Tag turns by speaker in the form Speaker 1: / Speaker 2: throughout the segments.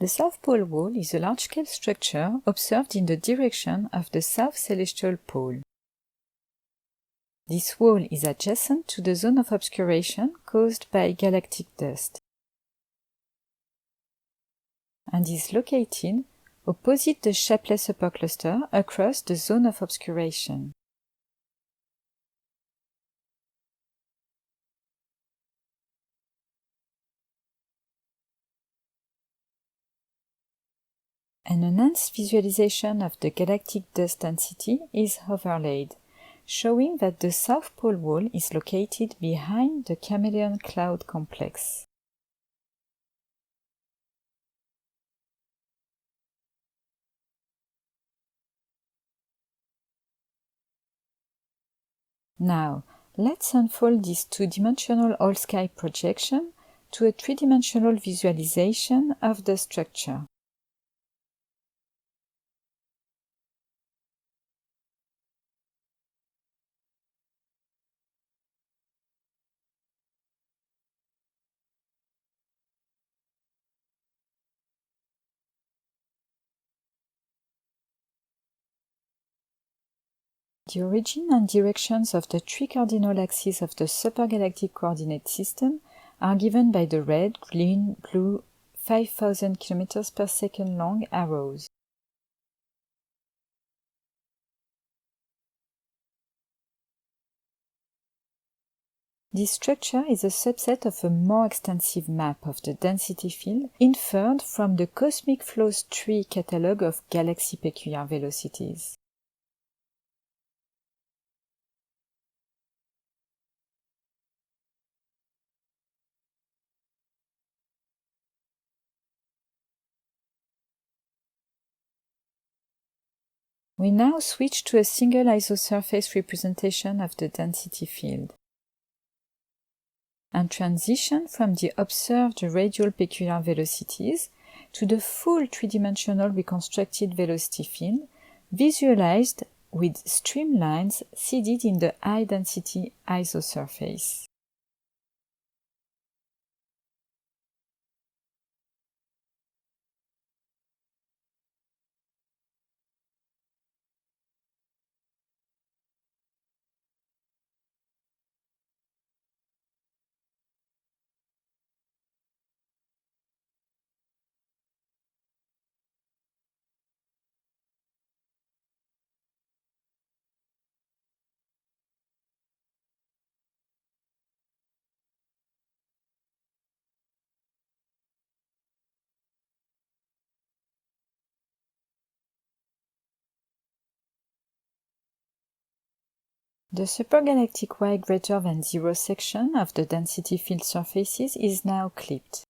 Speaker 1: The South Pole Wall is a large-scale structure observed in the direction of the South Celestial Pole. This wall is adjacent to the zone of obscuration caused by galactic dust and is located opposite the Shapley supercluster across the zone of obscuration. An enhanced visualization of the galactic dust density is overlaid, showing that the South Pole Wall is located behind the Chameleon Cloud complex. Now, let's unfold this two-dimensional all-sky projection to a three-dimensional visualization of the structure. The origin and directions of the three cardinal axes of the supergalactic coordinate system are given by the red, green, blue 5,000 km per second long arrows. This structure is a subset of a more extensive map of the density field inferred from the Cosmic Flows Tree catalog of galaxy peculiar velocities. We now switch to a single isosurface representation of the density field and transition from the observed radial peculiar velocities to the full three-dimensional reconstructed velocity field visualized with streamlines seeded in the high-density isosurface. The supergalactic y greater than 0 section of the density field surfaces is now clipped.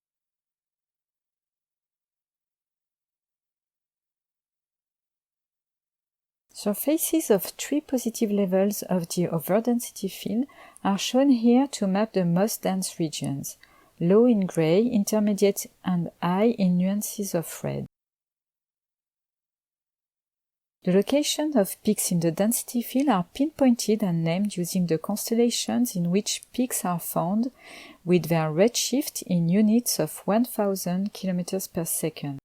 Speaker 1: Surfaces of three positive levels of the overdensity field are shown here to map the most dense regions, low in gray, intermediate and high in nuances of red. The location of peaks in the density field are pinpointed and named using the constellations in which peaks are found, with their redshift in units of 1000 km per second.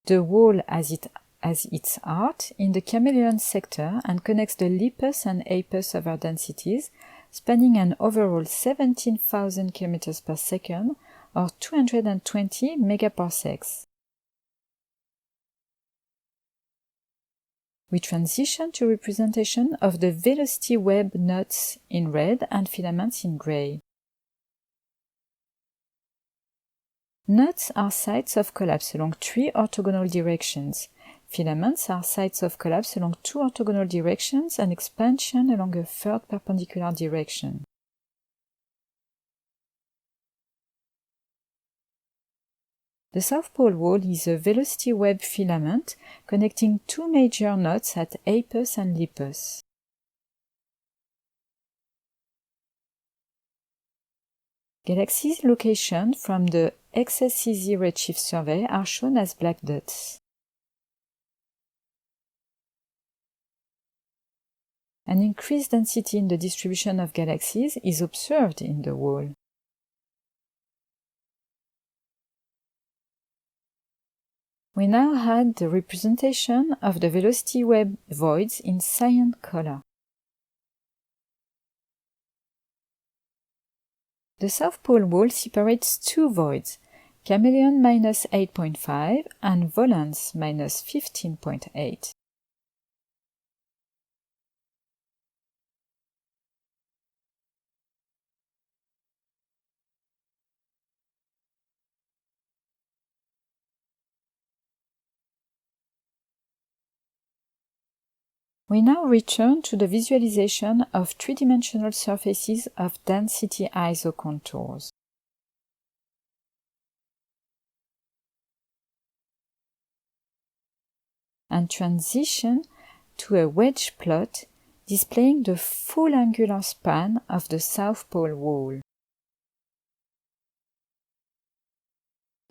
Speaker 1: The wall has its heart in the Chameleon sector and connects the Lepus and Apus overdensities, spanning an overall 17,000 km per second, or 220 megaparsecs. We transition to representation of the velocity web knots in red and filaments in gray. Knots are sites of collapse along three orthogonal directions. Filaments are sites of collapse along two orthogonal directions and expansion along a third perpendicular direction. The South Pole Wall is a velocity web filament connecting two major knots at Apus and Lepus. Galaxies location from the XSEZ redshift survey are shown as black dots. An increased density in the distribution of galaxies is observed in the wall. We now had the representation of the velocity wave voids in cyan color. The South Pole wall separates two voids, Chameleon -8.5 and Volans -15.8. We now return to the visualization of three-dimensional surfaces of density isocontours. And transition to a wedge plot displaying the full angular span of the South Pole wall.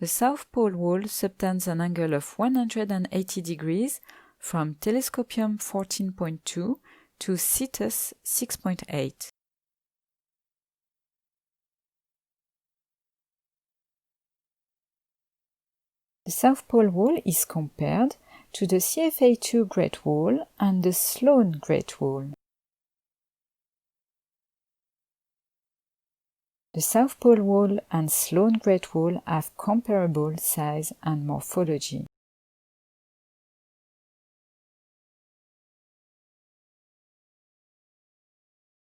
Speaker 1: The South Pole wall subtends an angle of 180 degrees from telescopium 14.2 to Cetus 6.8. The South Pole wall is compared to the CFA2 Great Wall and the Sloan Great Wall. The South Pole wall and Sloan Great Wall have comparable size and morphology.